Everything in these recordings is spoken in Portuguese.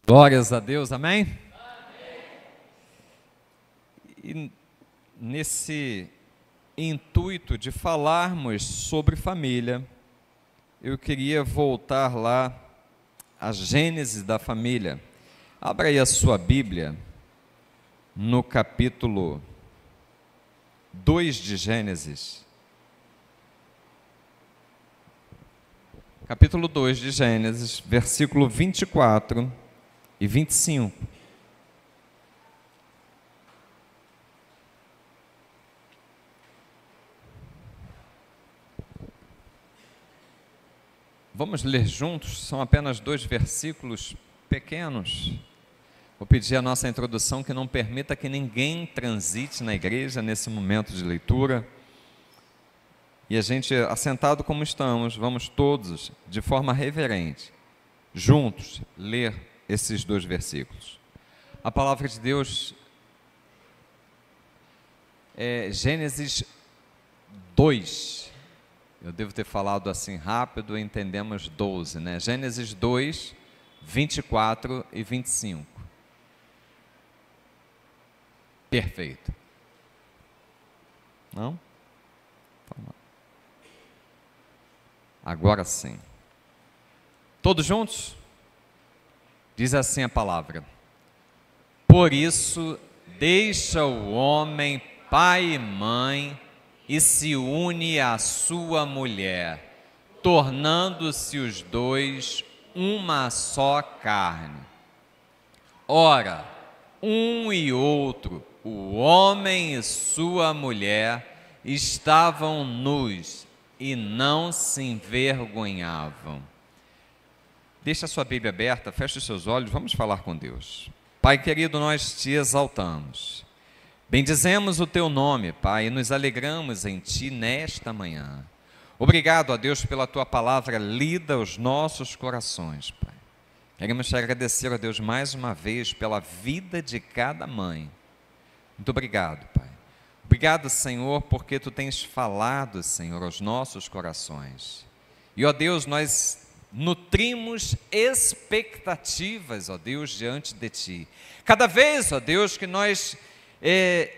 Glórias a Deus, amém? E nesse intuito de falarmos sobre família, eu queria voltar lá à Gênesis da família. Abra aí a sua Bíblia no capítulo 2 de Gênesis. Capítulo 2 de Gênesis, versículo 24 e 25. Vamos ler juntos, são apenas 2 versículos pequenos. Vou pedir a nossa introdução que não permita que ninguém transite na igreja nesse momento de leitura. E a gente, assentado como estamos, vamos todos, de forma reverente, juntos, ler esses 2 versículos. A palavra de Deus é Gênesis 2. Eu devo ter falado assim rápido, entendemos 12, né? Gênesis 2, 24 e 25. Perfeito. Não? Agora sim. Todos juntos? Diz assim a palavra: por isso, deixa o homem pai e mãe e se une à sua mulher, tornando-se os dois uma só carne. Ora, um e outro, o homem e sua mulher, estavam nus e não se envergonhavam. Deixa a sua Bíblia aberta, feche os seus olhos, vamos falar com Deus. Pai querido, nós te exaltamos. Bendizemos o teu nome, Pai, e nos alegramos em ti nesta manhã. Obrigado, ó Deus, pela tua palavra lida aos nossos corações, Pai. Queremos te agradecer, ó Deus, mais uma vez pela vida de cada mãe. Muito obrigado, Pai. Obrigado, Senhor, porque tu tens falado, Senhor, aos nossos corações. E, ó Deus, nós nutrimos expectativas, ó Deus, diante de ti. Cada vez, ó Deus, que nós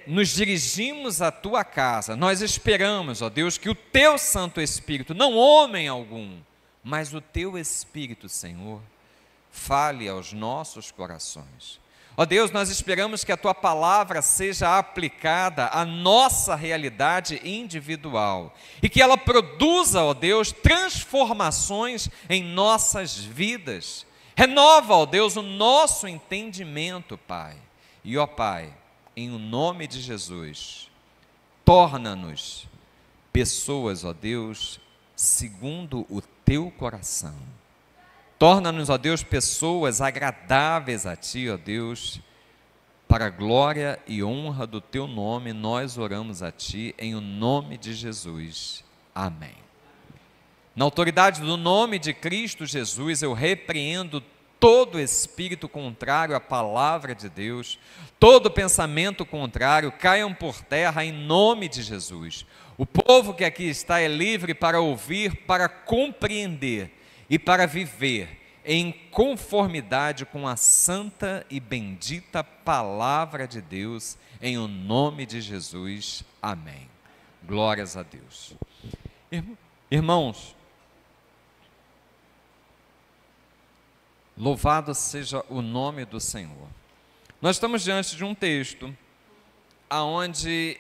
nos dirigimos à tua casa, nós esperamos, ó Deus, que o teu Santo Espírito, não homem algum, mas o teu Espírito, Senhor, fale aos nossos corações. Ó Deus, nós esperamos que a tua palavra seja aplicada à nossa realidade individual e que ela produza, ó Deus, transformações em nossas vidas. Renova, ó Deus, o nosso entendimento, Pai. E, ó Pai, em o nome de Jesus, torna-nos pessoas, ó Deus, segundo o teu coração. Torna-nos, ó Deus, pessoas agradáveis a ti, ó Deus, para a glória e honra do teu nome, nós oramos a ti, em o nome de Jesus. Amém. Na autoridade do nome de Cristo Jesus, eu repreendo todo espírito contrário à palavra de Deus, todo pensamento contrário, caiam por terra em nome de Jesus. O povo que aqui está é livre para ouvir, para compreender e para viver em conformidade com a santa e bendita palavra de Deus, em o nome de Jesus. Amém. Glórias a Deus. Irmãos, louvado seja o nome do Senhor. Nós estamos diante de um texto onde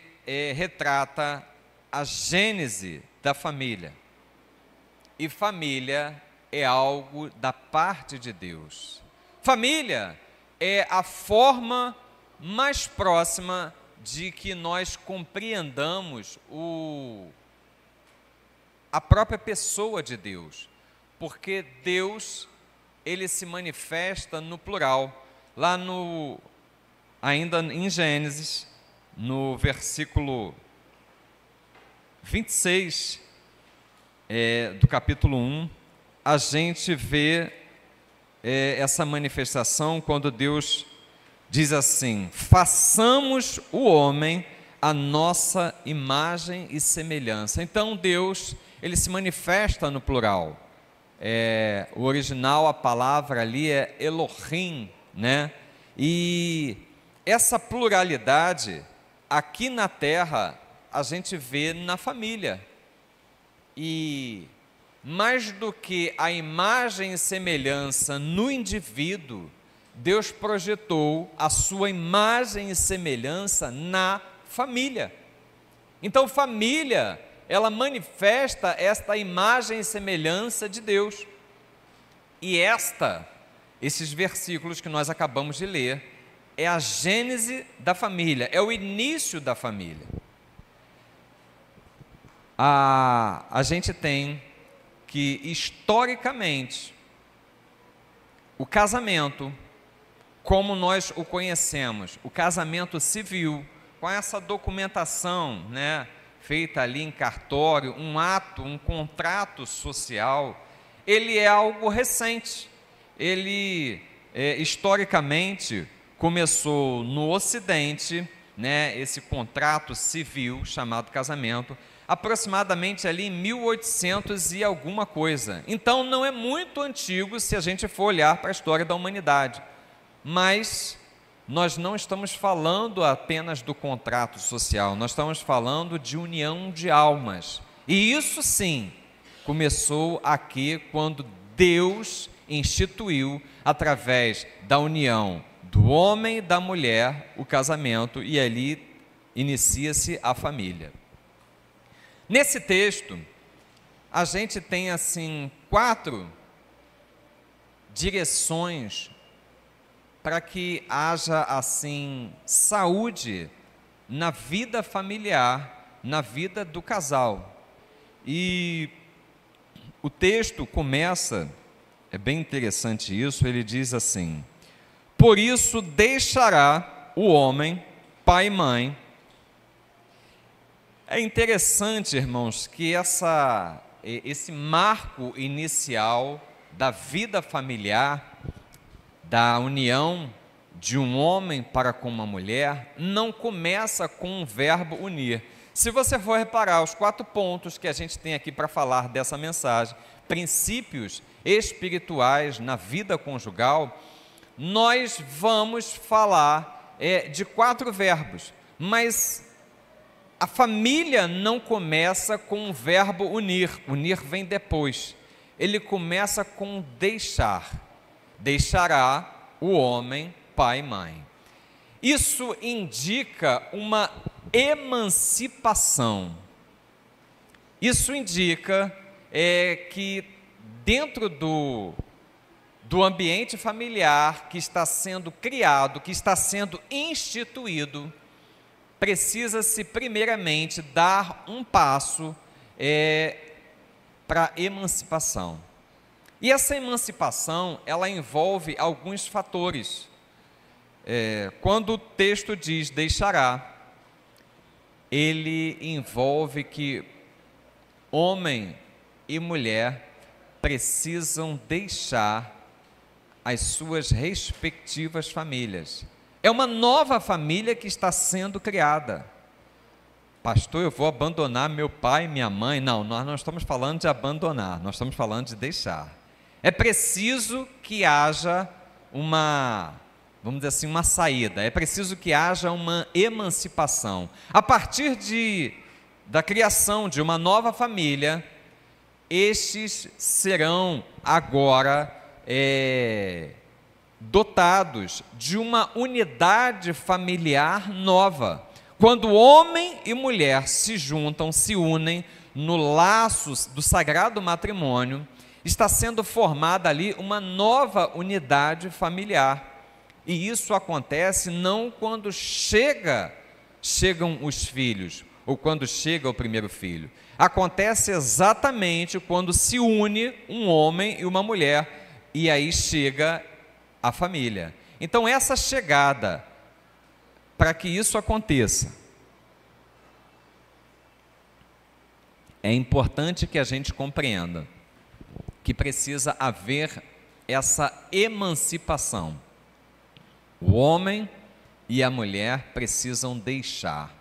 retrata a gênese da família. E família é algo da parte de Deus. Família é a forma mais próxima de que nós compreendamos a própria pessoa de Deus. Porque Deus, ele se manifesta no plural. Lá ainda em Gênesis, no versículo 26 do capítulo 1, a gente vê essa manifestação quando Deus diz assim: façamos o homem à nossa imagem e semelhança. Então Deus, ele se manifesta no plural. O original, a palavra ali é Elohim, né? E essa pluralidade, aqui na Terra, a gente vê na família. E mais do que a imagem e semelhança no indivíduo, Deus projetou a sua imagem e semelhança na família. Então, família, ela manifesta esta imagem e semelhança de Deus. E esses versículos que nós acabamos de ler, é a gênese da família, é o início da família. A gente tem que, historicamente, o casamento, como nós o conhecemos, o casamento civil, com essa documentação, né, feita ali em cartório, um ato, um contrato social, ele é algo recente. Ele, historicamente, começou no Ocidente, né, esse contrato civil chamado casamento, aproximadamente ali em 1800 e alguma coisa. Então, não é muito antigo se a gente for olhar para a história da humanidade. Mas nós não estamos falando apenas do contrato social, nós estamos falando de união de almas. E isso sim, começou aqui quando Deus instituiu, através da união do homem e da mulher, o casamento, e ali inicia-se a família. Nesse texto, a gente tem assim 4 direções para que haja assim saúde na vida familiar, na vida do casal. E o texto começa, é bem interessante isso, ele diz assim: por isso deixará o homem pai e mãe. É interessante, irmãos, que esse marco inicial da vida familiar, da união de um homem para com uma mulher, não começa com o verbo unir. Se você for reparar os 4 pontos que a gente tem aqui para falar dessa mensagem, princípios espirituais na vida conjugal, nós vamos falar de 4 verbos, mas a família não começa com o verbo unir, unir vem depois, ele começa com deixar, deixará o homem pai e mãe. Isso indica uma emancipação, isso indica que dentro do ambiente familiar que está sendo criado, que está sendo instituído, precisa-se primeiramente dar um passo para a emancipação. E essa emancipação, ela envolve alguns fatores. Quando o texto diz deixará, ele envolve que homem e mulher precisam deixar as suas respectivas famílias. É uma nova família que está sendo criada. Pastor, eu vou abandonar meu pai e minha mãe? Não, nós não estamos falando de abandonar, nós estamos falando de deixar. É preciso que haja vamos dizer assim, uma saída, é preciso que haja uma emancipação. A partir da criação de uma nova família, estes serão agora dotados de uma unidade familiar nova. Quando homem e mulher se juntam, se unem no laço do sagrado matrimônio, está sendo formada ali uma nova unidade familiar. E isso acontece não quando chegam os filhos, ou quando chega o primeiro filho. Acontece exatamente quando se une um homem e uma mulher, e aí chega a família. Então, essa chegada, para que isso aconteça, é importante que a gente compreenda que precisa haver essa emancipação. O homem e a mulher precisam deixar.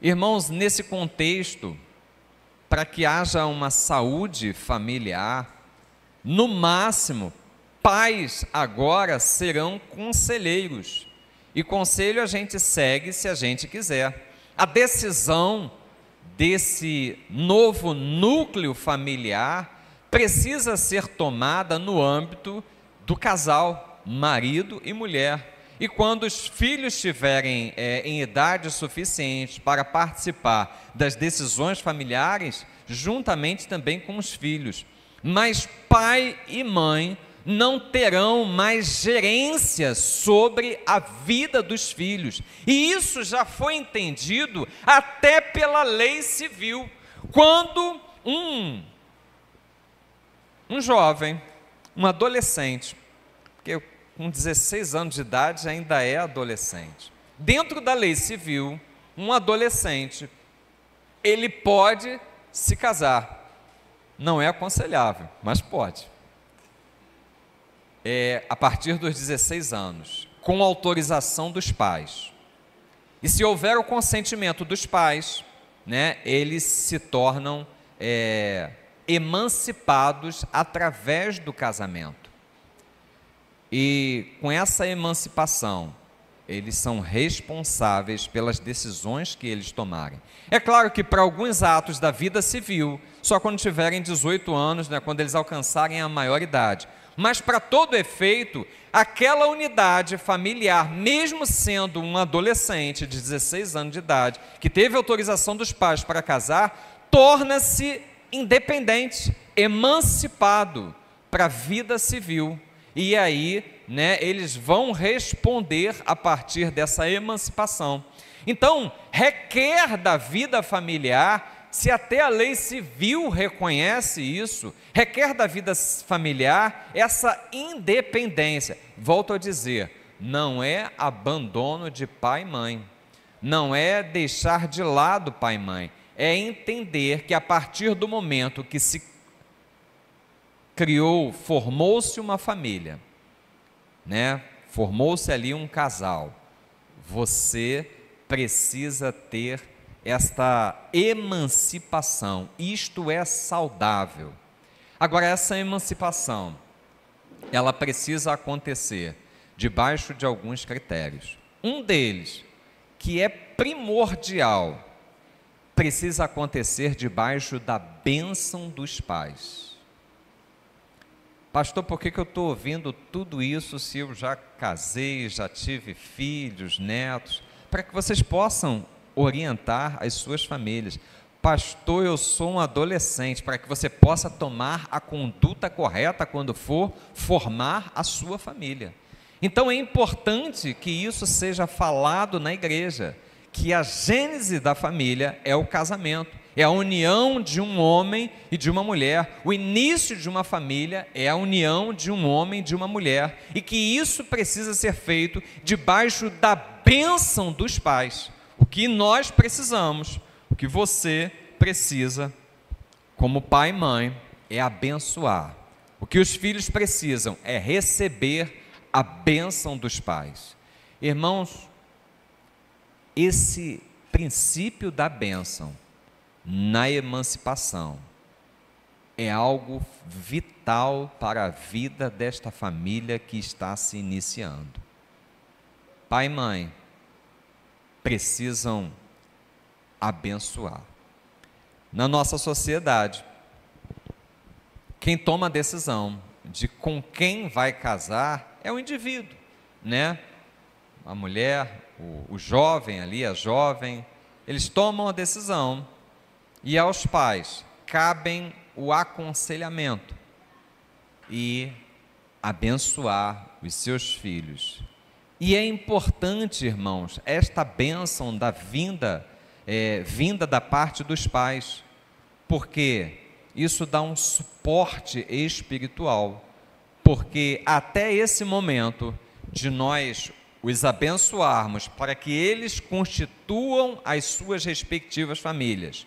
Irmãos, nesse contexto, para que haja uma saúde familiar, no máximo, pais agora serão conselheiros. E conselho a gente segue se a gente quiser. A decisão desse novo núcleo familiar precisa ser tomada no âmbito do casal, marido e mulher. E quando os filhos estiverem em idade suficiente para participar das decisões familiares, juntamente também com os filhos. Mas pai e mãe não terão mais gerência sobre a vida dos filhos. E isso já foi entendido até pela lei civil. Quando um jovem, um adolescente, porque com 16 anos de idade ainda é adolescente, dentro da lei civil, um adolescente, ele pode se casar. Não é aconselhável, mas pode. A partir dos 16 anos, com autorização dos pais. E se houver o consentimento dos pais, né, eles se tornam emancipados através do casamento. E com essa emancipação, eles são responsáveis pelas decisões que eles tomarem. É claro que para alguns atos da vida civil, só quando tiverem 18 anos, né, quando eles alcançarem a maioridade. Mas para todo efeito, aquela unidade familiar, mesmo sendo um adolescente de 16 anos de idade, que teve autorização dos pais para casar, torna-se independente, emancipado para a vida civil. E aí, né, eles vão responder a partir dessa emancipação. Então, requer da vida familiar, se até a lei civil reconhece isso, requer da vida familiar essa independência. Volto a dizer, não é abandono de pai e mãe, não é deixar de lado pai e mãe, é entender que a partir do momento que se criou, formou-se uma família, né? Formou-se ali um casal, você precisa ter esta emancipação, isto é saudável. Agora, essa emancipação, ela precisa acontecer debaixo de alguns critérios. Um deles, que é primordial, precisa acontecer debaixo da bênção dos pais. Pastor, por que eu estou ouvindo tudo isso se eu já casei, já tive filhos, netos? Para que vocês possam orientar as suas famílias. Pastor, eu sou um adolescente, para que você possa tomar a conduta correta quando for formar a sua família. Então é importante que isso seja falado na igreja, que a gênese da família é o casamento, é a união de um homem e de uma mulher. O início de uma família é a união de um homem e de uma mulher, e que isso precisa ser feito debaixo da bênção dos pais. O que nós precisamos, o que você precisa, como pai e mãe, é abençoar. O que os filhos precisam é receber a bênção dos pais. Irmãos, esse princípio da bênção na emancipação é algo vital para a vida desta família que está se iniciando. Pai e mãe precisam abençoar. Na nossa sociedade, quem toma a decisão de com quem vai casar é o indivíduo, né? A mulher, o jovem ali, a jovem, eles tomam a decisão. E aos pais cabem o aconselhamento e abençoar os seus filhos. E é importante, irmãos, esta bênção da vinda da parte dos pais, porque isso dá um suporte espiritual, porque até esse momento de nós os abençoarmos para que eles constituam as suas respectivas famílias,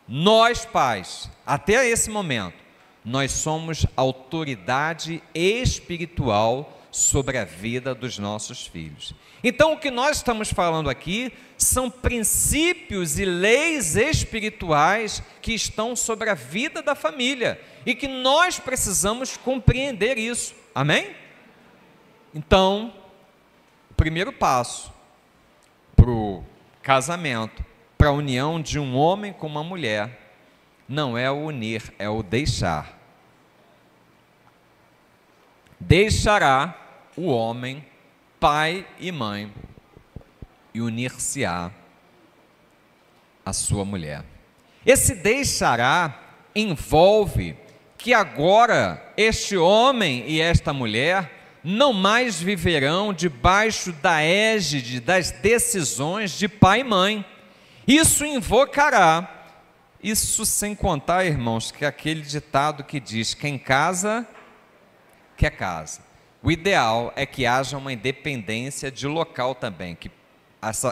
nós pais, até esse momento, nós somos autoridade espiritual sobre a vida dos nossos filhos. Então, o que nós estamos falando aqui são princípios e leis espirituais que estão sobre a vida da família e que nós precisamos compreender isso. Amém? Então, o primeiro passo para o casamento, para a união de um homem com uma mulher, não é o unir, é o deixar. Deixará o homem pai e mãe e unir-se-á a sua mulher. Esse deixará envolve que agora este homem e esta mulher não mais viverão debaixo da égide das decisões de pai e mãe. Isso invocará, isso sem contar, irmãos, que aquele ditado que diz: quem casa, quer casa. O ideal é que haja uma independência de local também, que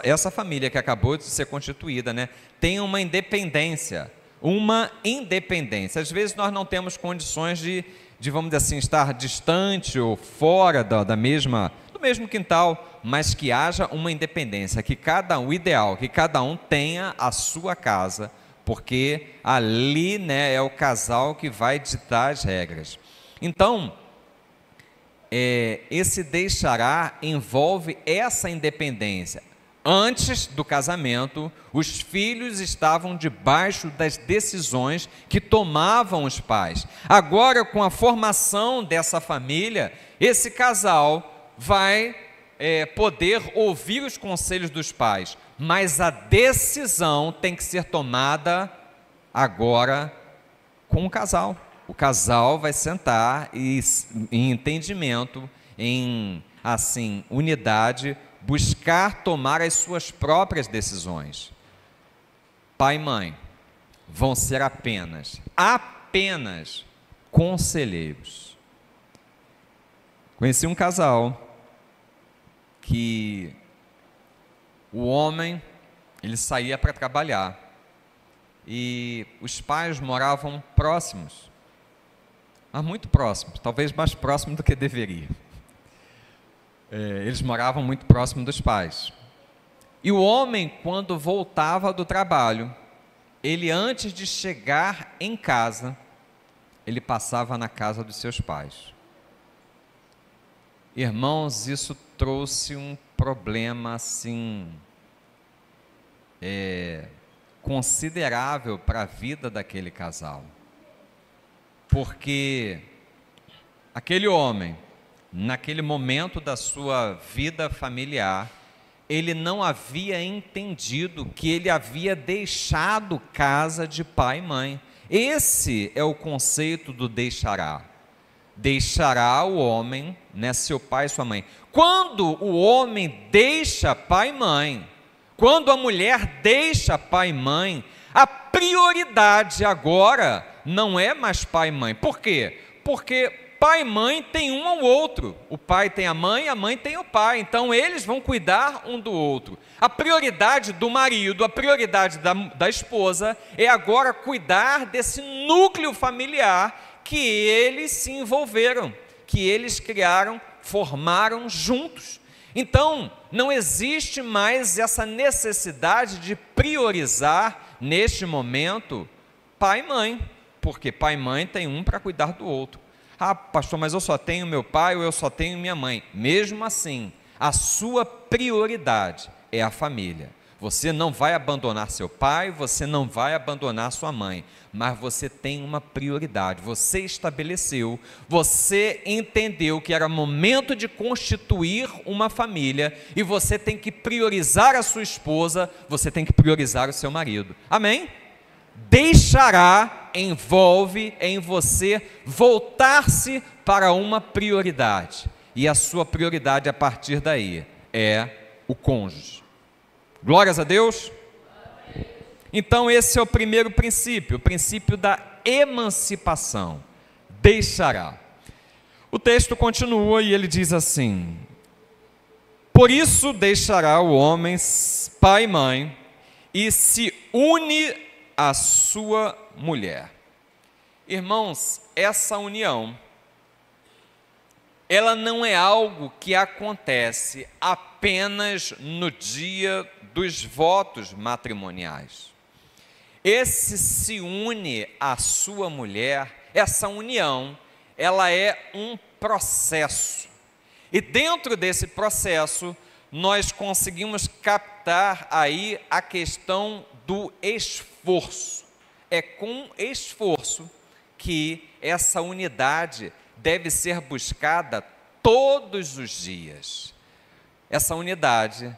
essa família que acabou de ser constituída, né, tem uma independência. Às vezes nós não temos condições de, vamos dizer assim, estar distante ou fora do mesmo quintal, mas que haja uma independência, o ideal, que cada um tenha a sua casa, porque ali, né, é o casal que vai ditar as regras. Então, esse deixará envolve essa independência. Antes do casamento, os filhos estavam debaixo das decisões que tomavam os pais. Agora, com a formação dessa família, esse casal vai poder ouvir os conselhos dos pais, mas a decisão tem que ser tomada agora com o casal. O casal vai sentar e, em entendimento, em unidade, buscar tomar as suas próprias decisões. Pai e mãe vão ser apenas conselheiros. Conheci um casal que o homem, ele saía para trabalhar e os pais moravam próximos, mas muito próximos, talvez mais próximos do que deveria. Eles moravam muito próximo dos pais. E o homem, quando voltava do trabalho, ele, antes de chegar em casa, ele passava na casa dos seus pais. Irmãos, isso trouxe um problema considerável para a vida daquele casal. Porque aquele homem, naquele momento da sua vida familiar, ele não havia entendido que ele havia deixado casa de pai e mãe. Esse é o conceito do deixará. Deixará o homem, né, seu pai e sua mãe. Quando o homem deixa pai e mãe, quando a mulher deixa pai e mãe, a prioridade agora não é mais pai e mãe. Por quê? Porque pai e mãe tem um ao outro. O pai tem a mãe tem o pai. Então eles vão cuidar um do outro. A prioridade do marido, a prioridade da esposa é agora cuidar desse núcleo familiar que eles se envolveram, que eles criaram, formaram juntos. Então, não existe mais essa necessidade de priorizar, neste momento, pai e mãe, porque pai e mãe tem um para cuidar do outro. Ah, pastor, mas eu só tenho meu pai ou eu só tenho minha mãe. Mesmo assim, a sua prioridade é a família. Você não vai abandonar seu pai, você não vai abandonar sua mãe, mas você tem uma prioridade, você estabeleceu, você entendeu que era momento de constituir uma família e você tem que priorizar a sua esposa, você tem que priorizar o seu marido. Amém? Deixará envolve em você voltar-se para uma prioridade, e a sua prioridade a partir daí é o cônjuge. Glórias a Deus. Então esse é o primeiro princípio, o princípio da emancipação. Deixará. O texto continua e ele diz assim: por isso deixará o homem pai e mãe e se une à sua mulher. Irmãos, essa união, ela não é algo que acontece apenas no dia dos votos matrimoniais. Esse se une à sua mulher, essa união, ela é um processo. E dentro desse processo, nós conseguimos captar aí a questão do esforço. É com esforço que essa unidade deve ser buscada todos os dias. Essa unidade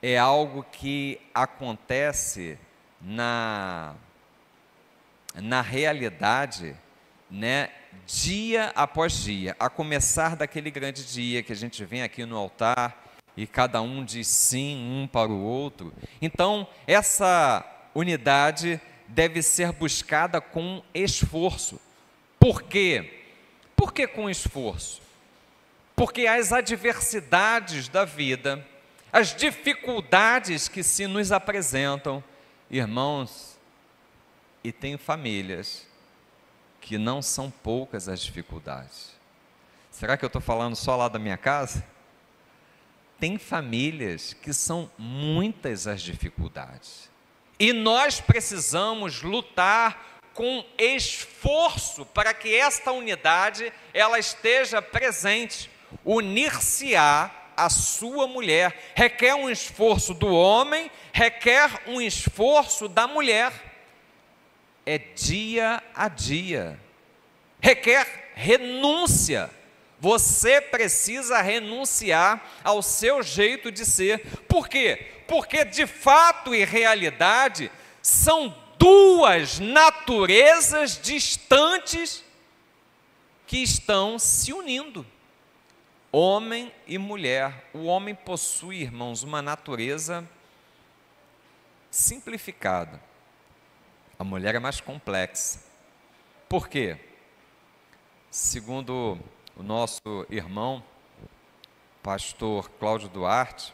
é algo que acontece na realidade, né, dia após dia, a começar daquele grande dia que a gente vem aqui no altar e cada um diz sim um para o outro. Então, essa unidade deve ser buscada com esforço. Por quê? Por que com esforço? Porque as adversidades da vida, as dificuldades que se nos apresentam, irmãos, e tem famílias que não são poucas as dificuldades. Será que eu estou falando só lá da minha casa? Tem famílias que são muitas as dificuldades. E nós precisamos lutar com esforço para que esta unidade ela esteja presente. Unir-se-á a sua mulher requer um esforço do homem, requer um esforço da mulher. É dia a dia, requer renúncia. Você precisa renunciar ao seu jeito de ser. Por quê? Porque de fato e realidade são duas naturezas distantes que estão se unindo. Homem e mulher. O homem possui, irmãos, uma natureza simplificada. A mulher é mais complexa. Por quê? Segundo o nosso irmão, pastor Cláudio Duarte,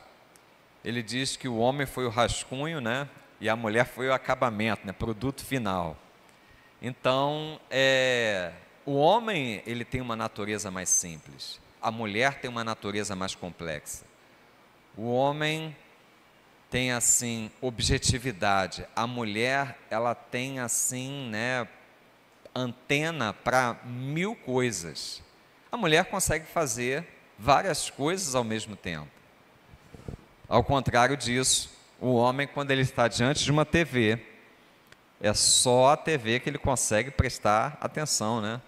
ele diz que o homem foi o rascunho, né? E a mulher foi o acabamento, né? Produto final. Então, o homem ele tem uma natureza mais simples. A mulher tem uma natureza mais complexa. O homem tem assim objetividade. A mulher ela tem assim, né? Antena para 1000 coisas. A mulher consegue fazer várias coisas ao mesmo tempo. Ao contrário disso, o homem, quando ele está diante de uma TV, é só a TV que ele consegue prestar atenção, né?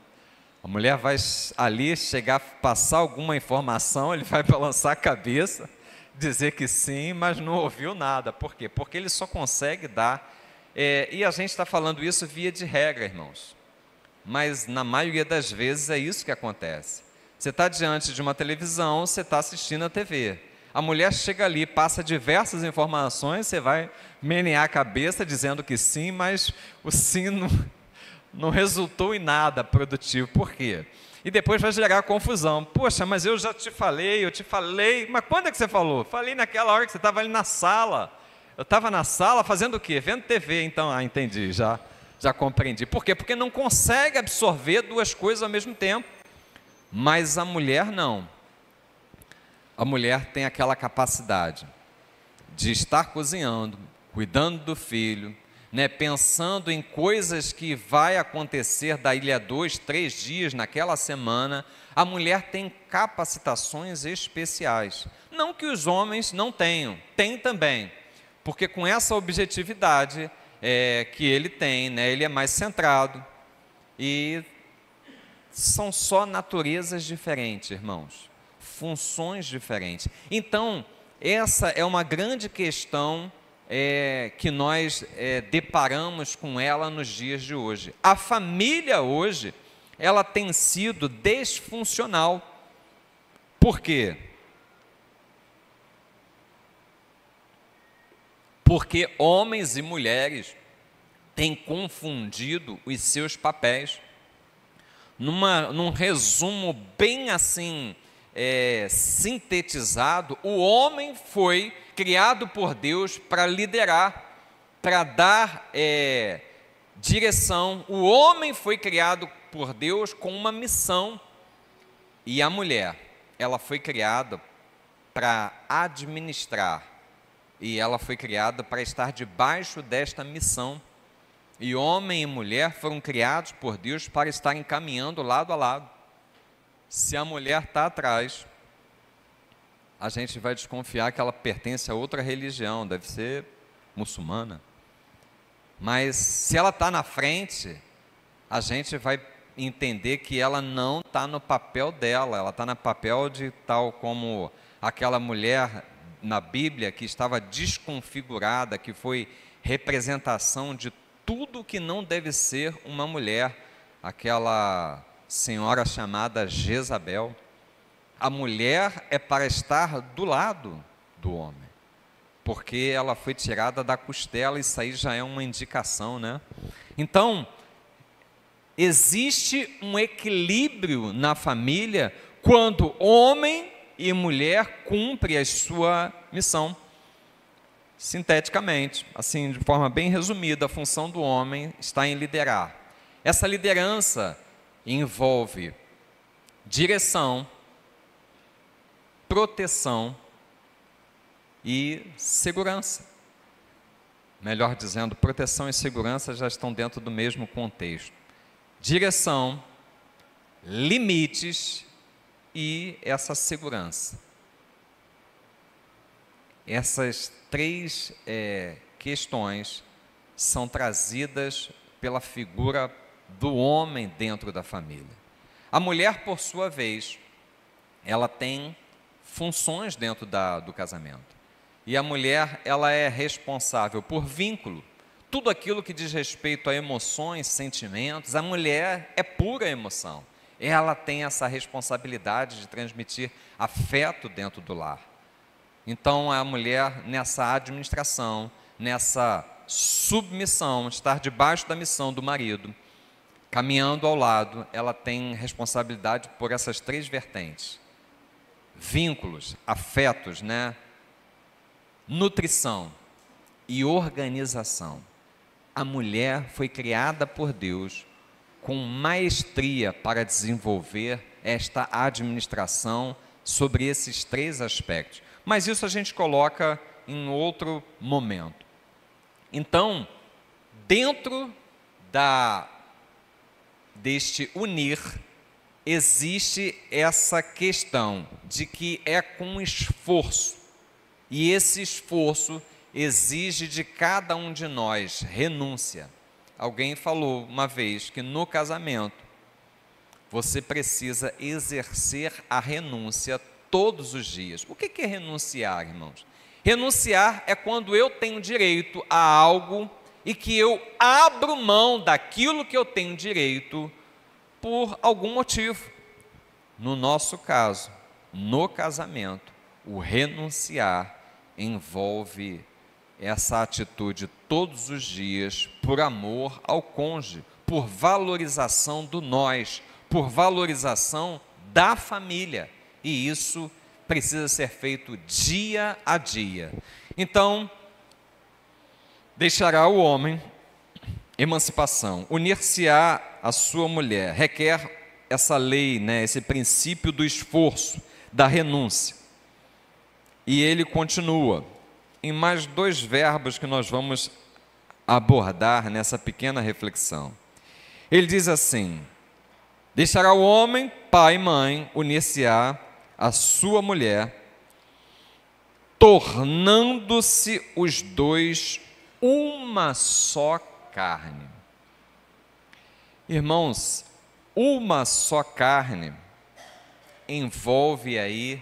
A mulher vai ali chegar, passar alguma informação, ele vai balançar a cabeça, dizer que sim, mas não ouviu nada. Por quê? Porque ele só consegue dar. E a gente está falando isso via de regra, irmãos. Mas na maioria das vezes é isso que acontece. Você está diante de uma televisão, você está assistindo a TV. A mulher chega ali, passa diversas informações, você vai menear a cabeça dizendo que sim, mas o sim não resultou em nada produtivo. Por quê? E depois vai gerar confusão. Poxa, mas eu já te falei, mas quando é que você falou? Falei naquela hora que você estava ali na sala. Eu estava na sala fazendo o quê? Vendo TV. Então, entendi, já compreendi. Por quê? Porque não consegue absorver duas coisas ao mesmo tempo. Mas a mulher não. A mulher tem aquela capacidade de estar cozinhando, cuidando do filho, né, pensando em coisas que vai acontecer daí a 2, 3 dias naquela semana. A mulher tem capacitações especiais. Não que os homens não tenham, tem também. Porque com essa objetividade que ele tem, né, ele é mais centrado. E são só naturezas diferentes, irmãos. Funções diferentes. Então, essa é uma grande questão que nós deparamos com ela nos dias de hoje. A família hoje, ela tem sido disfuncional. Por quê? Porque homens e mulheres têm confundido os seus papéis. Num resumo bem assim, sintetizado, o homem foi criado por Deus para liderar, para dar direção. O homem foi criado por Deus com uma missão. E a mulher, ela foi criada para administrar. E ela foi criada para estar debaixo desta missão. E homem e mulher foram criados por Deus para estarem caminhando lado a lado. Se a mulher está atrás, a gente vai desconfiar que ela pertence a outra religião, deve ser muçulmana. Mas se ela está na frente, a gente vai entender que ela não está no papel dela, ela está no papel de tal como aquela mulher na Bíblia que estava desconfigurada, que foi representação de tudo que não deve ser uma mulher, aquela senhora chamada Jezabel. A mulher é para estar do lado do homem, porque ela foi tirada da costela, isso aí já é uma indicação, né? Então, existe um equilíbrio na família quando homem e mulher cumprem a sua missão. Sinteticamente, assim, de forma bem resumida, a função do homem está em liderar. Essa liderança envolve direção, proteção e segurança. Melhor dizendo, proteção e segurança já estão dentro do mesmo contexto. Direção, limites e essa segurança. Essas três questões são trazidas pela figura do homem dentro da família. A mulher, por sua vez, ela tem funções dentro do casamento. E a mulher, ela é responsável por vínculo. Tudo aquilo que diz respeito a emoções, sentimentos, a mulher é pura emoção. Ela tem essa responsabilidade de transmitir afeto dentro do lar. Então, a mulher, nessa administração, nessa submissão, estar debaixo da missão do marido, caminhando ao lado, ela tem responsabilidade por essas três vertentes. Vínculos, afetos, né? Nutrição e organização. A mulher foi criada por Deus com maestria para desenvolver esta administração sobre esses três aspectos. Mas isso a gente coloca em outro momento. Então, dentro deste unir, existe essa questão de que é com esforço. E esse esforço exige de cada um de nós renúncia. Alguém falou uma vez que no casamento você precisa exercer a renúncia todos os dias. O que é renunciar, irmãos? Renunciar é quando eu tenho direito a algo e que eu abro mão daquilo que eu tenho direito por algum motivo. No nosso caso, no casamento, o renunciar envolve essa atitude todos os dias por amor ao cônjuge, por valorização do nós, por valorização da família. E isso precisa ser feito dia a dia. Então, deixará o homem emancipação, unir-se-á a sua mulher, requer essa lei, né, esse princípio do esforço, da renúncia. E ele continua, em mais dois verbos que nós vamos abordar nessa pequena reflexão. Ele diz assim: deixará o homem, pai e mãe, unir-se-á a sua mulher, tornando-se os dois uma só carne. Irmãos, uma só carne envolve aí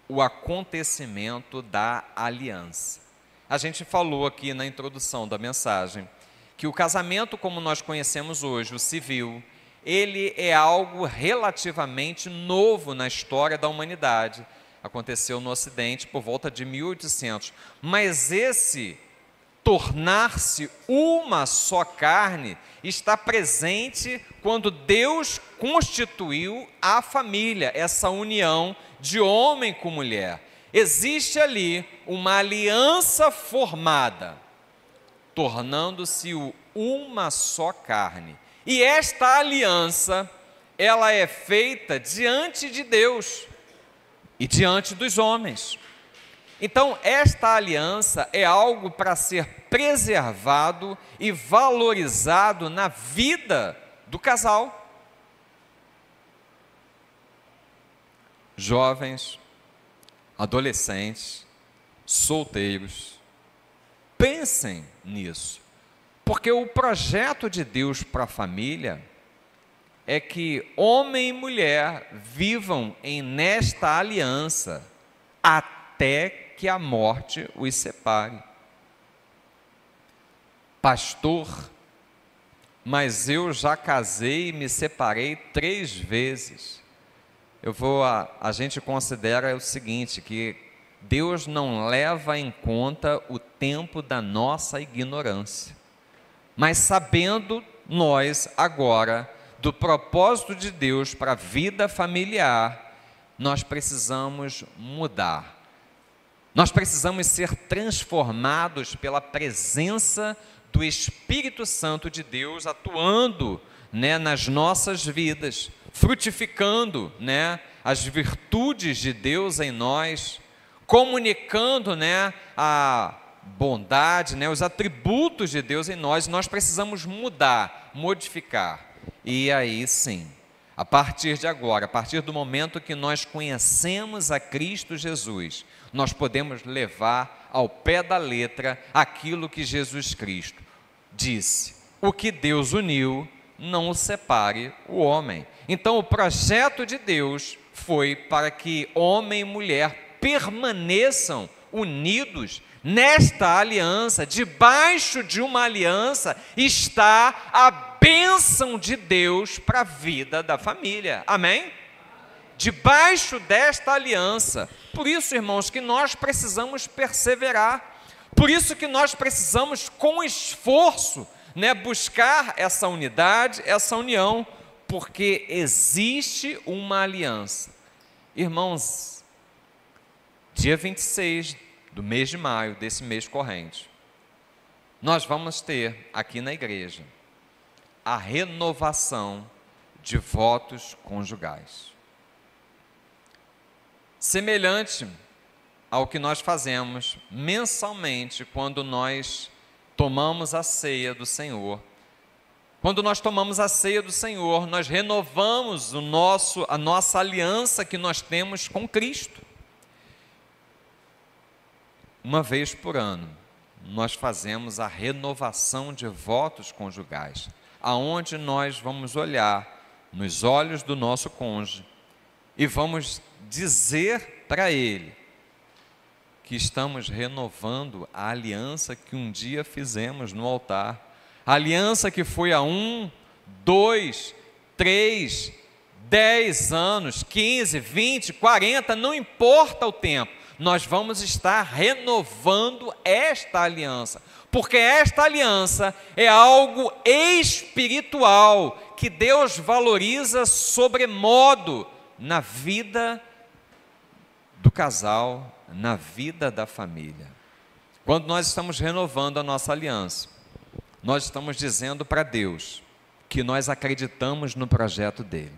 o acontecimento da aliança. A gente falou aqui na introdução da mensagem que o casamento como nós conhecemos hoje, o civil, ele é algo relativamente novo na história da humanidade. Aconteceu no Ocidente por volta de 1800. Mas esse tornar-se uma só carne está presente quando Deus constituiu a família, essa união de homem com mulher. Existe ali uma aliança formada, tornando-se uma só carne. E esta aliança, ela é feita diante de Deus e diante dos homens. Então, esta aliança é algo para ser preservado e valorizado na vida do casal. Jovens, adolescentes, solteiros, pensem nisso, porque o projeto de Deus para a família é que homem e mulher vivam nesta aliança até que a morte os separe. Pastor, mas eu já casei e me separei 3 vezes. A gente considera o seguinte, que Deus não leva em conta o tempo da nossa ignorância. Mas sabendo nós agora do propósito de Deus para a vida familiar, nós precisamos mudar. Nós precisamos ser transformados pela presença do Espírito Santo de Deus atuando, nas nossas vidas, frutificando, as virtudes de Deus em nós, comunicando, a bondade, os atributos de Deus em nós. Nós precisamos mudar, modificar. E aí sim, a partir de agora, a partir do momento que nós conhecemos a Cristo Jesus, nós podemos levar ao pé da letra aquilo que Jesus Cristo disse: o que Deus uniu, não o separe o homem. Então o projeto de Deus foi para que homem e mulher permaneçam unidos nesta aliança. Debaixo de uma aliança está a bênção de Deus para a vida da família. Amém? Debaixo desta aliança. Por isso, irmãos, que nós precisamos perseverar. Por isso que nós precisamos, com esforço, buscar essa unidade, essa união, porque existe uma aliança. Irmãos, dia 26 do mês de maio, desse mês corrente, nós vamos ter aqui na igreja a renovação de votos conjugais. Semelhante ao que nós fazemos mensalmente quando nós tomamos a ceia do Senhor. Quando nós tomamos a ceia do Senhor, nós renovamos a nossa aliança que nós temos com Cristo. Uma vez por ano, nós fazemos a renovação de votos conjugais, aonde nós vamos olhar nos olhos do nosso cônjuge e vamos dizer para ele que estamos renovando a aliança que um dia fizemos no altar. A aliança que foi há 1, 2, 3, 10 anos, 15, 20, 40, não importa o tempo. Nós vamos estar renovando esta aliança, porque esta aliança é algo espiritual que Deus valoriza sobremodo na vida do casal, na vida da família. Quando nós estamos renovando a nossa aliança, nós estamos dizendo para Deus que nós acreditamos no projeto dele.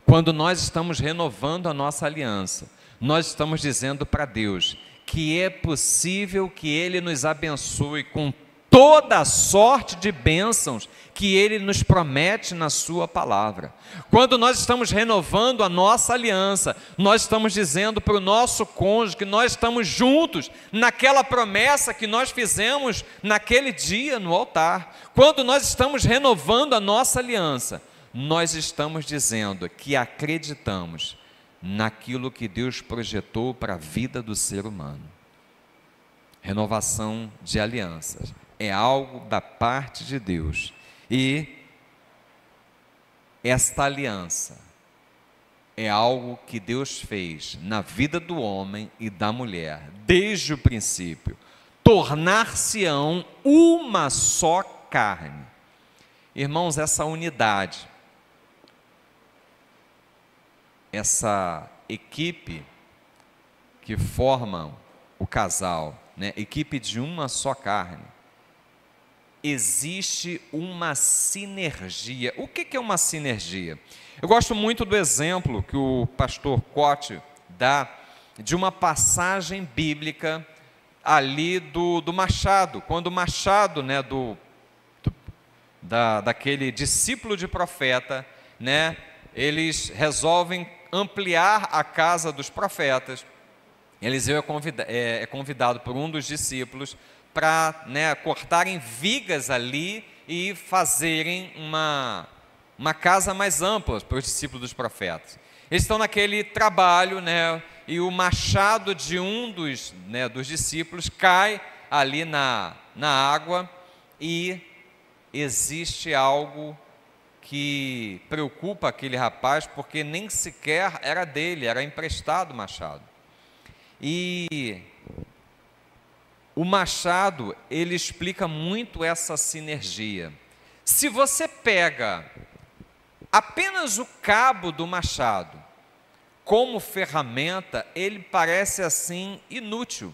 Quando nós estamos renovando a nossa aliança, nós estamos dizendo para Deus que é possível que Ele nos abençoe com toda a sorte de bênçãos que Ele nos promete na sua palavra. Quando nós estamos renovando a nossa aliança, nós estamos dizendo para o nosso cônjuge que nós estamos juntos naquela promessa que nós fizemos naquele dia no altar. Quando nós estamos renovando a nossa aliança, nós estamos dizendo que acreditamos naquilo que Deus projetou para a vida do ser humano. Renovação de alianças é algo da parte de Deus, e esta aliança é algo que Deus fez na vida do homem e da mulher desde o princípio. Tornar-se-ão uma só carne. Irmãos, essa unidade, essa equipe que formam o casal, equipe de uma só carne, existe uma sinergia. O que é uma sinergia? Eu gosto muito do exemplo que o pastor Cote dá de uma passagem bíblica ali do Machado, quando o Machado, daquele discípulo de profeta, eles resolvem ampliar a casa dos profetas, Eliseu é convidado por um dos discípulos para, né, cortarem vigas ali e fazerem uma casa mais ampla para os discípulos dos profetas. Eles estão naquele trabalho, né, e o machado de um dos discípulos cai ali na água, e existe algo que preocupa aquele rapaz, porque nem sequer era dele, era emprestado o machado. E o machado, ele explica muito essa sinergia. Se você pega apenas o cabo do machado como ferramenta, ele parece assim inútil,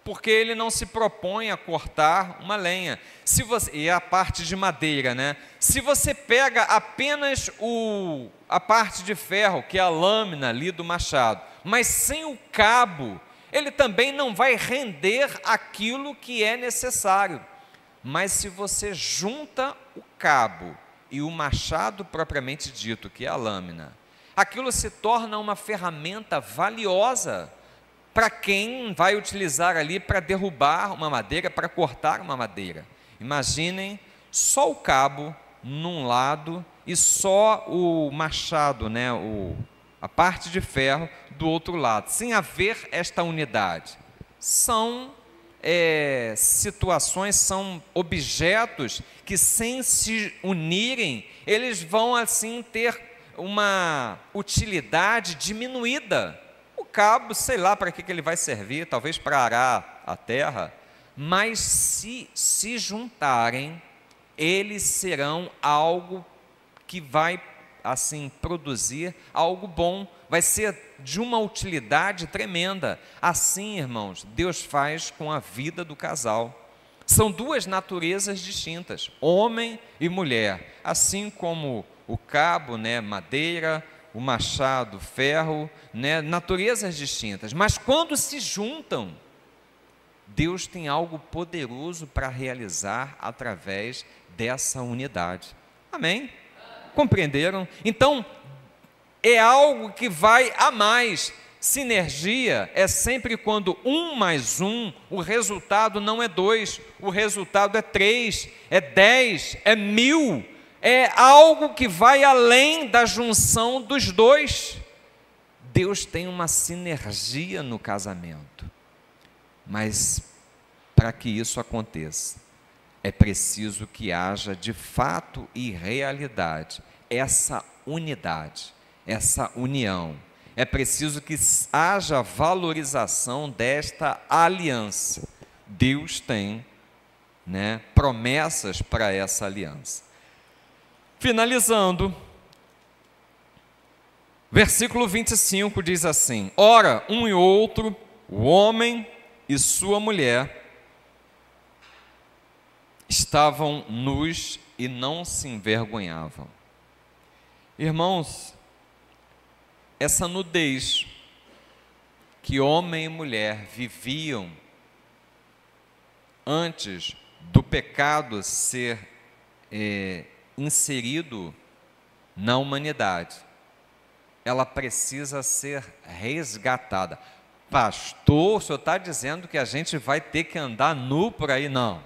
porque ele não se propõe a cortar uma lenha. E a parte de madeira, né? Se você pega apenas a parte de ferro, que é a lâmina ali do machado, mas sem o cabo, ele também não vai render aquilo que é necessário. Mas se você junta o cabo e o machado propriamente dito, que é a lâmina, aquilo se torna uma ferramenta valiosa para quem vai utilizar ali para derrubar uma madeira, para cortar uma madeira. Imaginem só o cabo num lado e só o machado, né, a parte de ferro do outro lado, sem haver esta unidade. São situações, são objetos que, sem se unirem, eles vão assim ter uma utilidade diminuída. O cabo, sei lá para que ele vai servir, talvez para arar a terra, mas se juntarem, eles serão algo que vai assim produzir algo bom, vai ser de uma utilidade tremenda. Assim, irmãos, Deus faz com a vida do casal. São duas naturezas distintas, homem e mulher, assim como o cabo, né, madeira, o machado, ferro, né, naturezas distintas, mas quando se juntam, Deus tem algo poderoso para realizar através dessa unidade. Amém? Compreenderam? Então, é algo que vai a mais. Sinergia é sempre quando 1 mais 1, o resultado não é 2, o resultado é 3, é 10, é 1000, é algo que vai além da junção dos dois. Deus tem uma sinergia no casamento, mas para que isso aconteça, é preciso que haja de fato e realidade essa unidade, essa união. É preciso que haja valorização desta aliança. Deus tem, né, promessas para essa aliança. Finalizando, versículo 25 diz assim: ora, um e outro, o homem e sua mulher, estavam nus e não se envergonhavam. Irmãos, essa nudez que homem e mulher viviam antes do pecado ser inserido na humanidade, ela precisa ser resgatada. Pastor, o senhor está dizendo que a gente vai ter que andar nu por aí? Não.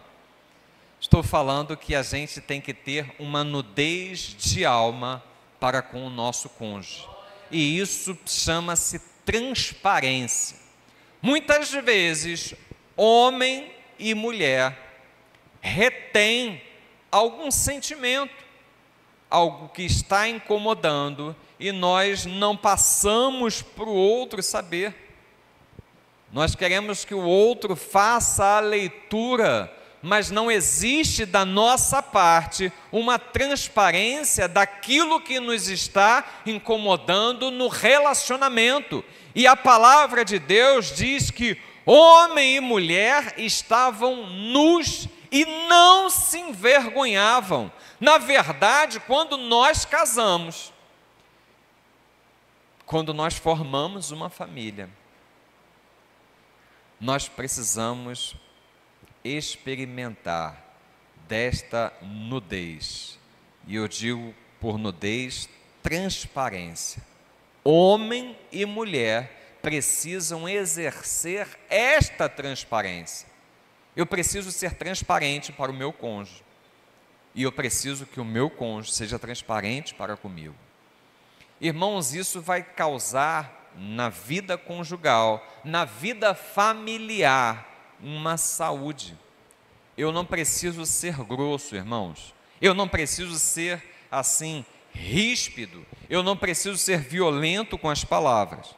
Estou falando que a gente tem que ter uma nudez de alma para com o nosso cônjuge. E isso chama-se transparência. Muitas vezes, homem e mulher retêm algum sentimento, algo que está incomodando, e nós não passamos para o outro saber. Nós queremos que o outro faça a leitura, mas não existe da nossa parte uma transparência daquilo que nos está incomodando no relacionamento. E a palavra de Deus diz que homem e mulher estavam nus e não se envergonhavam. Na verdade, quando nós casamos, quando nós formamos uma família, nós precisamos experimentar desta nudez. E eu digo por nudez, transparência. Homem e mulher precisam exercer esta transparência. Eu preciso ser transparente para o meu cônjuge. E eu preciso que o meu cônjuge seja transparente para comigo. Irmãos, isso vai causar na vida conjugal, na vida familiar, uma saúde. Eu não preciso ser grosso, irmãos. Eu não preciso ser assim, ríspido. Eu não preciso ser violento com as palavras.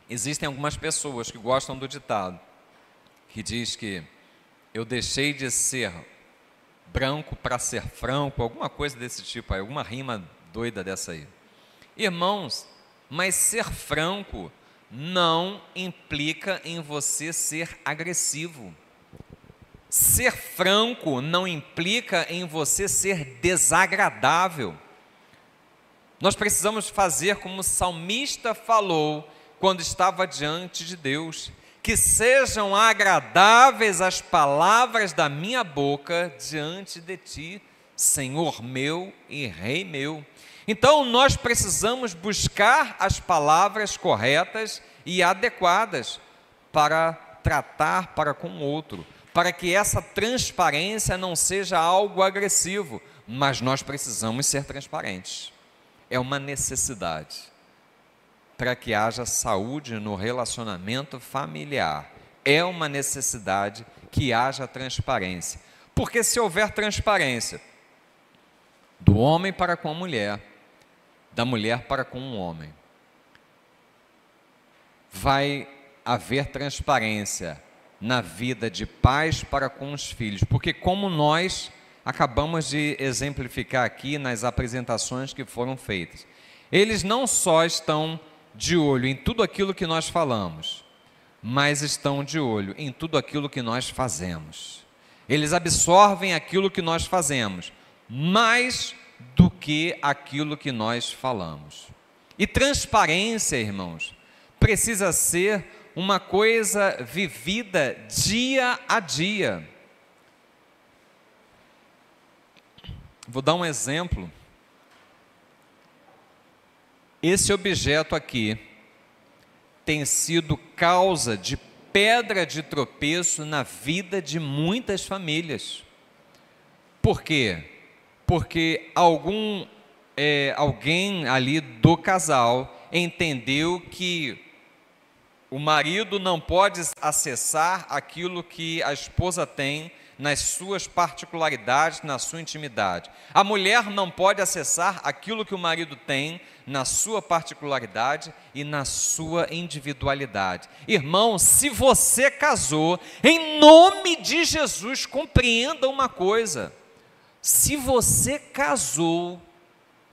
Existem algumas pessoas que gostam do ditado, que diz que eu deixei de ser branco para ser franco, alguma coisa desse tipo aí, alguma rima doida dessa aí. Irmãos, mas ser franco não implica em você ser agressivo. Ser franco não implica em você ser desagradável. Nós precisamos fazer como o salmista falou quando estava diante de Deus: que sejam agradáveis as palavras da minha boca diante de ti, Senhor meu e Rei meu. Então nós precisamos buscar as palavras corretas e adequadas para tratar para com o outro, para que essa transparência não seja algo agressivo, mas nós precisamos ser transparentes. É uma necessidade para que haja saúde no relacionamento familiar. É uma necessidade que haja transparência. Porque se houver transparência do homem para com a mulher, da mulher para com o homem, vai haver transparência na vida de pais para com os filhos. Porque como nós acabamos de exemplificar aqui nas apresentações que foram feitas, eles não só estão de olho em tudo aquilo que nós falamos, mas estão de olho em tudo aquilo que nós fazemos. Eles absorvem aquilo que nós fazemos, mais do que aquilo que nós falamos. E transparência, irmãos, precisa ser uma coisa vivida dia a dia. Vou dar um exemplo. Esse objeto aqui tem sido causa de pedra de tropeço na vida de muitas famílias. Por quê? Porque alguém ali do casal entendeu que o marido não pode acessar aquilo que a esposa tem nas suas particularidades, na sua intimidade. A mulher não pode acessar aquilo que o marido tem na sua particularidade e na sua individualidade. Irmão, se você casou, em nome de Jesus, compreenda uma coisa: se você casou,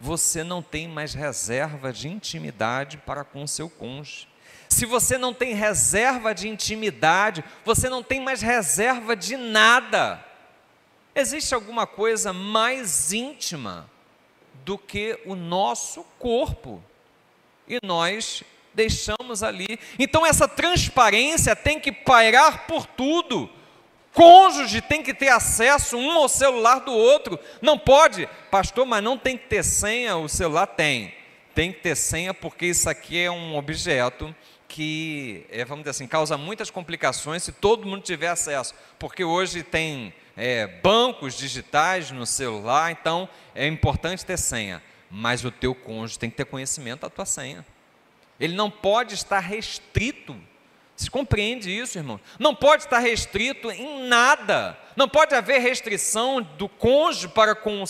você não tem mais reserva de intimidade para com seu cônjuge. Se você não tem reserva de intimidade, você não tem mais reserva de nada. Existe alguma coisa mais íntima do que o nosso corpo? E nós deixamos ali. Então essa transparência tem que pairar por tudo. Cônjuge tem que ter acesso um ao celular do outro. Não pode, pastor, mas não tem que ter senha. O celular tem que ter senha, porque isso aqui é um objeto que, vamos dizer assim, causa muitas complicações se todo mundo tiver acesso, porque hoje tem bancos digitais no celular, então é importante ter senha, mas o teu cônjuge tem que ter conhecimento da tua senha. Ele não pode estar restrito. Você compreende isso, irmão? Não pode estar restrito em nada. Não pode haver restrição do cônjuge para com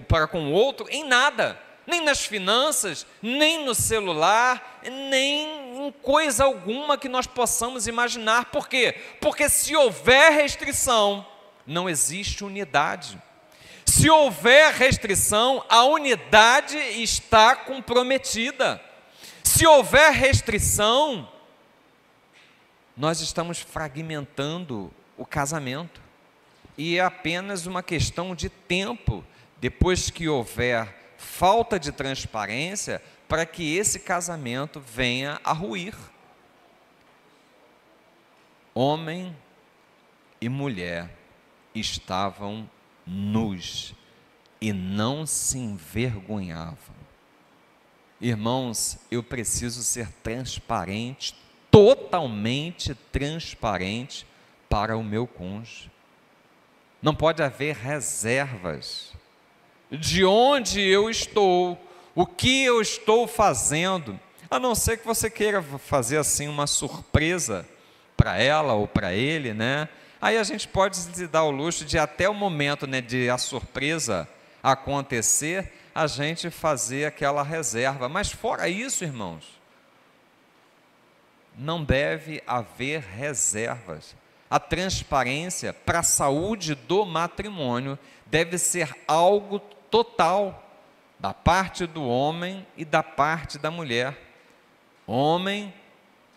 para com o outro em nada. Nem nas finanças, nem no celular, nem em coisa alguma que nós possamos imaginar. Por quê? Porque se houver restrição, não existe unidade. Se houver restrição, a unidade está comprometida. Se houver restrição, nós estamos fragmentando o casamento. E é apenas uma questão de tempo, depois que houver falta de transparência, para que esse casamento venha a ruir. Homem e mulher estavam nus e não se envergonhavam. Irmãos, eu preciso ser transparente, totalmente transparente para o meu cônjuge. Não pode haver reservas de onde eu estou, o que eu estou fazendo, a não ser que você queira fazer assim uma surpresa para ela ou para ele, né? Aí a gente pode se dar o luxo de até o momento, né, de a surpresa acontecer, a gente fazer aquela reserva. Mas fora isso, irmãos, não deve haver reservas. A transparência para a saúde do matrimônio deve ser algo total, da parte do homem e da parte da mulher. Homem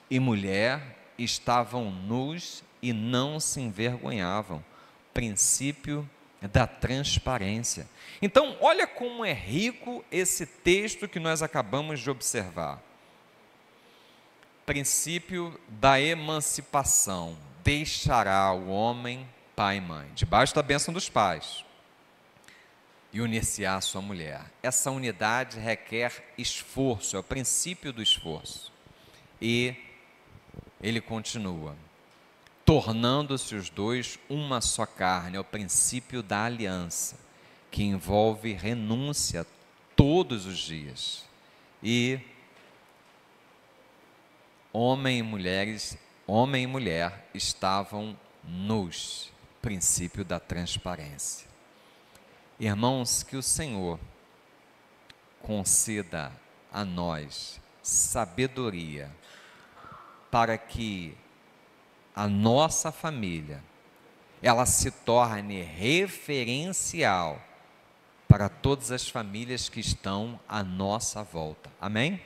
e mulher estavam nus e não se envergonhavam. Princípio da transparência. Então, olha como é rico esse texto que nós acabamos de observar. Princípio da emancipação. Deixará o homem pai e mãe, debaixo da bênção dos pais, e unir-se-á a sua mulher. Essa unidade requer esforço, é o princípio do esforço. E ele continua, tornando-se os dois uma só carne, é o princípio da aliança, que envolve renúncia todos os dias. E homem e mulher estavam nus, princípio da transparência. Irmãos, que o Senhor conceda a nós sabedoria para que a nossa família ela se torne referencial para todas as famílias que estão à nossa volta. Amém?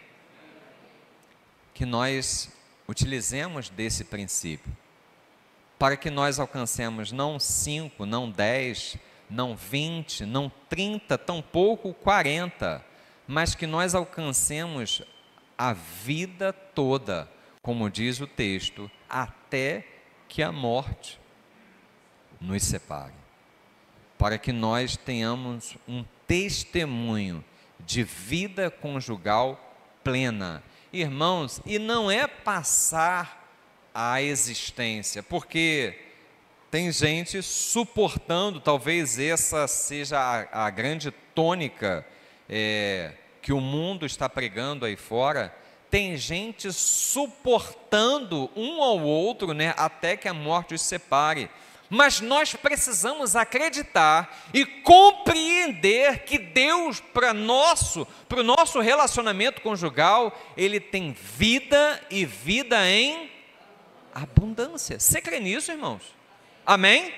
Que nós utilizemos desse princípio, para que nós alcancemos não 5, não 10, não 20, não 30, tampouco 40, mas que nós alcancemos a vida toda, como diz o texto, até que a morte nos separe, para que nós tenhamos um testemunho de vida conjugal plena. Irmãos, e não é passar a existência, porque tem gente suportando, talvez essa seja a grande tônica que o mundo está pregando aí fora, tem gente suportando um ao outro, né, até que a morte os separe. Mas nós precisamos acreditar e compreender que Deus, para o nosso relacionamento conjugal, Ele tem vida e vida em abundância. Você crê nisso, irmãos? Amém?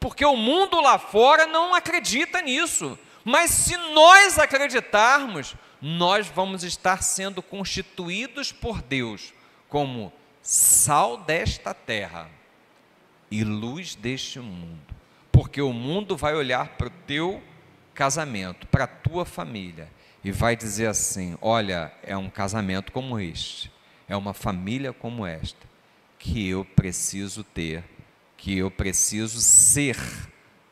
Porque o mundo lá fora não acredita nisso. Mas se nós acreditarmos, nós vamos estar sendo constituídos por Deus como sal desta terra e luz deste mundo, porque o mundo vai olhar para o teu casamento, para a tua família, e vai dizer assim: olha, é um casamento como este, é uma família como esta, que eu preciso ter, que eu preciso ser,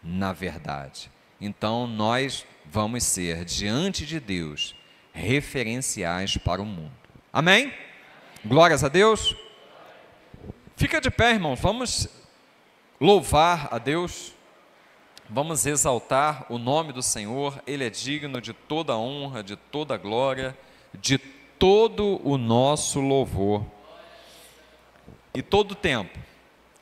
na verdade. Então nós vamos ser, diante de Deus, referenciais para o mundo. Amém? Glórias a Deus. Fica de pé, irmão, vamos louvar a Deus, vamos exaltar o nome do Senhor. Ele é digno de toda a honra, de toda a glória, de todo o nosso louvor. E todo tempo,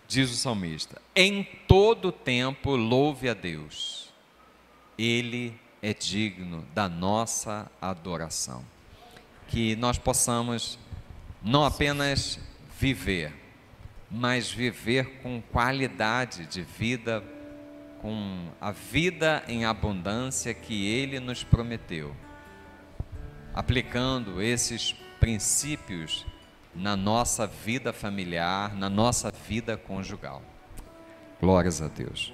diz o salmista, em todo tempo louve a Deus, Ele é digno da nossa adoração. Que nós possamos não apenas viver, mas viver com qualidade de vida, com a vida em abundância que Ele nos prometeu, aplicando esses princípios na nossa vida familiar, na nossa vida conjugal. Glórias a Deus.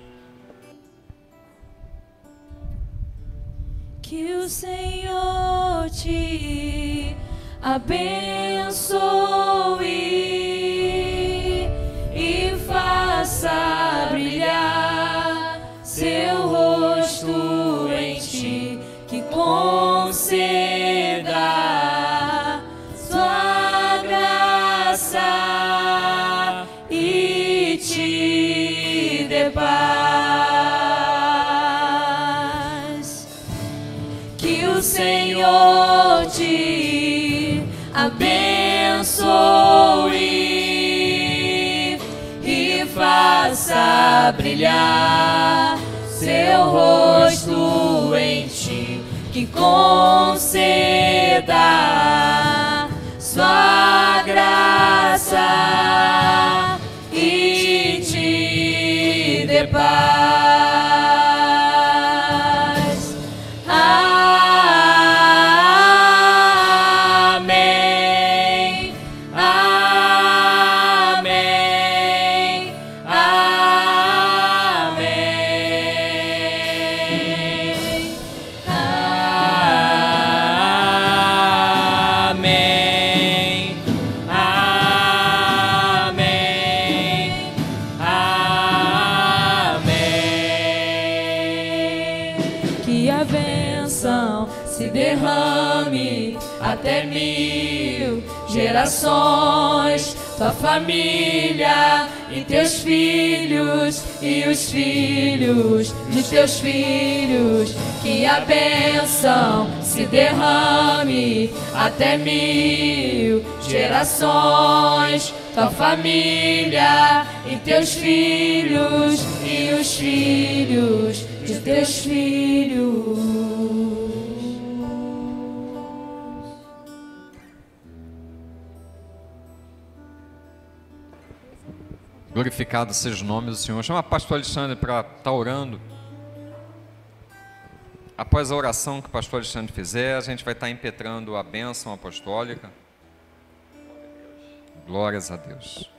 Que o Senhor te abençoe e faça brilhar seu rosto em ti, que conceda dê paz. Que o Senhor te abençoe e faça brilhar seu rosto em ti, que conceda sua graça e te dê paz. Amém. Amém. Amém. Amém. Amém. Amém. Que a bênção se derrame até 1000 gerações, tua família e teus filhos e os filhos de teus filhos. Que a bênção se derrame até 1000 gerações, tua família e teus filhos e os filhos de teus filhos. Glorificado seja o nome do Senhor. Chama o pastor Alexandre para estar orando. Após a oração que o pastor Alexandre fizer, a gente vai estar impetrando a bênção apostólica. Glórias a Deus.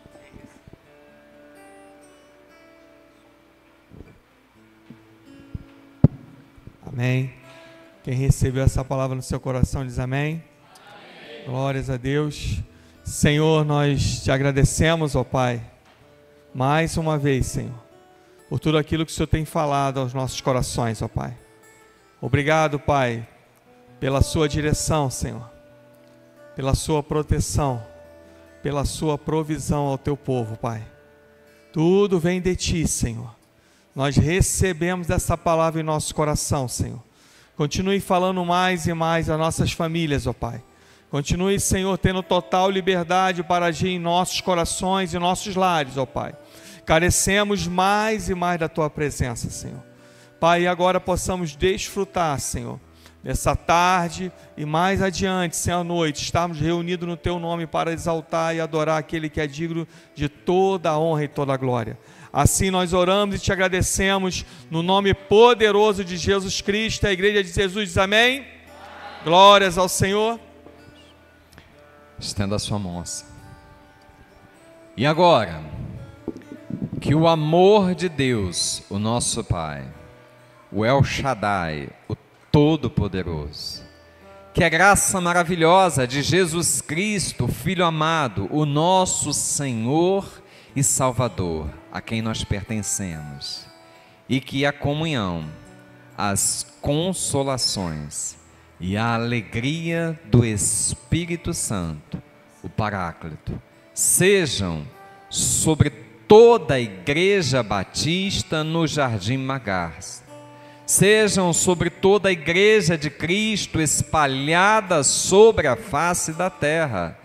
Amém. Quem recebeu essa palavra no seu coração diz amém. Amém. Glórias a Deus. Senhor, nós te agradecemos, ó Pai, mais uma vez, Senhor, por tudo aquilo que o Senhor tem falado aos nossos corações, ó Pai. Obrigado, Pai, pela sua direção, Senhor, pela sua proteção, pela sua provisão ao teu povo, Pai. Tudo vem de ti, Senhor. Nós recebemos essa palavra em nosso coração, Senhor. Continue falando mais e mais às nossas famílias, ó Pai. Continue, Senhor, tendo total liberdade para agir em nossos corações e nossos lares, ó Pai. Carecemos mais e mais da Tua presença, Senhor. Pai, e agora possamos desfrutar, Senhor, nessa tarde e mais adiante, Senhor, à noite, estarmos reunidos no Teu nome para exaltar e adorar aquele que é digno de toda a honra e toda a glória. Assim nós oramos e te agradecemos no nome poderoso de Jesus Cristo. A igreja de Jesus diz amém. Amém. Glórias ao Senhor. Estenda a sua mão assim. E agora, que o amor de Deus, o nosso Pai, o El Shaddai, o Todo-Poderoso, que a graça maravilhosa de Jesus Cristo, Filho amado, o nosso Senhor e Salvador, a quem nós pertencemos, e que a comunhão, as consolações e a alegria do Espírito Santo, o Paráclito, sejam sobre toda a Igreja Batista no Jardim Magarça, sejam sobre toda a Igreja de Cristo espalhada sobre a face da terra,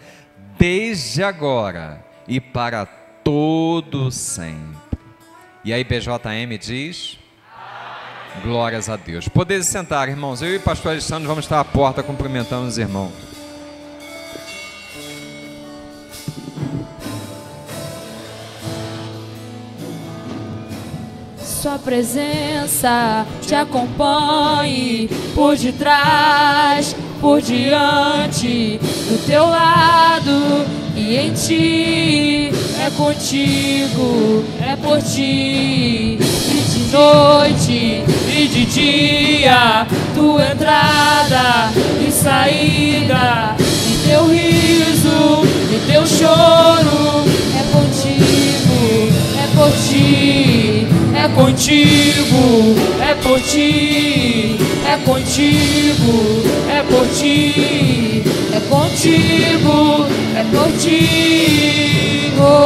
desde agora e para todo sempre. E a IBJM diz: amém. Glórias a Deus. Podeis sentar, irmãos. Eu e o pastor Alexandre vamos estar à porta cumprimentando os irmãos. Sua presença te acompanhe por detrás, por diante, do teu lado e em ti. É contigo, é por ti. E de noite e de dia, tua entrada e saída, e teu riso e teu choro. É contigo, é por ti. É contigo, é por ti, é contigo, é por ti, é contigo, é por ti. Oh.